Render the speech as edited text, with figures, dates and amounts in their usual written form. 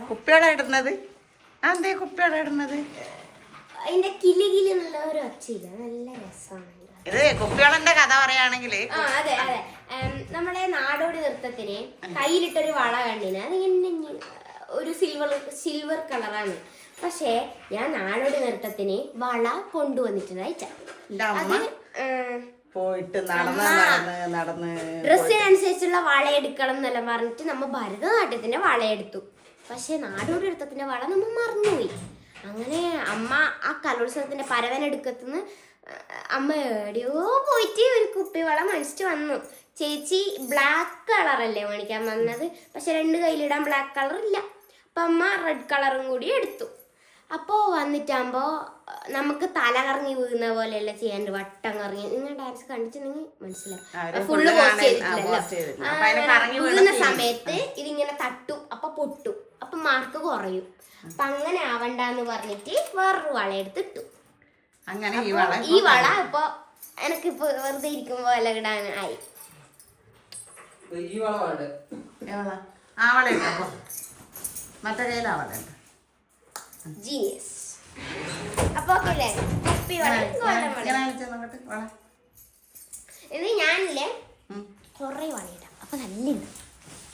കുപ്പിവള ഇടുന്നത് അതെന്തേ കുപ്പിവള ഇടുന്നത്? അതിന്റെ കിലി കിലി എന്നുള്ള ഒരു ഒച്ചയില്ല, നല്ല രസമാണ്. ഇത് കുപ്പിവളന്റെ കഥ പറയുകയാണെങ്കിൽ അതെ അതെ, നമ്മുടെ നാടോടി നൃത്തത്തിന് കയ്യിലിട്ടൊരു വള കണ്ടിന്, അതിങ്ങനെ ഒരു സിൽവർ കളറാണ്. പക്ഷേ ഞാൻ നാടോടി നൃത്തത്തിന് വള കൊണ്ടുവന്നിട്ടുണ്ടായിട്ട പോയിട്ട് നടന്ന് ഡ്രസ്സിനനുസരിച്ചുള്ള വള എടുക്കണം എന്നെല്ലാം പറഞ്ഞിട്ട് നമ്മ ഭരതനാട്യത്തിന്റെ വള എടുത്തു. പക്ഷെ നാടോടി നൃത്തത്തിന്റെ വള നമ്മൾ മറന്നുപോയി. അങ്ങനെ അമ്മ ആ കലോത്സവത്തിന്റെ പരവനെടുക്കത്തുനിന്ന് അമ്മ എവിടെയോ പോയിട്ട് ഒരു കുപ്പിവള മേടിച്ചിട്ട് വന്നു. ചേച്ചി ബ്ലാക്ക് കളറല്ലേ മേടിക്കാൻ വന്നത്, പക്ഷെ 2 കയ്യിലിടാൻ ബ്ലാക്ക് കളർ ഇല്ല. അപ്പം അമ്മ റെഡ് കളറും കൂടി എടുത്തു. അപ്പോൾ വന്നിട്ടാകുമ്പോൾ നമുക്ക് തല കറങ്ങി വീഴുന്ന പോലെയല്ല ചെയ്യാൻ, വട്ടം കറങ്ങി. നിങ്ങൾ ഡാൻസ് കണ്ടിട്ടുണ്ടെങ്കിൽ മനസ്സിലാവും. ഫുള്ള് പോസ്റ്റ് ചെയ്തിട്ടില്ലല്ലോ. വീഴുന്ന സമയത്ത് ഇതിങ്ങനെ തട്ടും, അപ്പൊ പൊട്ടും, അപ്പൊ മാർക്ക് കുറയും. അപ്പൊ അങ്ങനെ ആവണ്ടെന്ന് പറഞ്ഞിട്ട് വേറൊരു വള എടുത്തിട്ടു. അങ്ങനെ ഈ വള ഇപ്പൊ എനിക്കിപ്പോ വെറുതെ ഇരിക്കുമ്പോ എല്ലാം ഇടാൻ ആയി. മറ്റേ കയ്യിലാവള ജീനിയസ്. അപ്പൊ ഇത് ഞാനില്ലേ കൊറേ വളയിടാം, അപ്പൊ നല്ല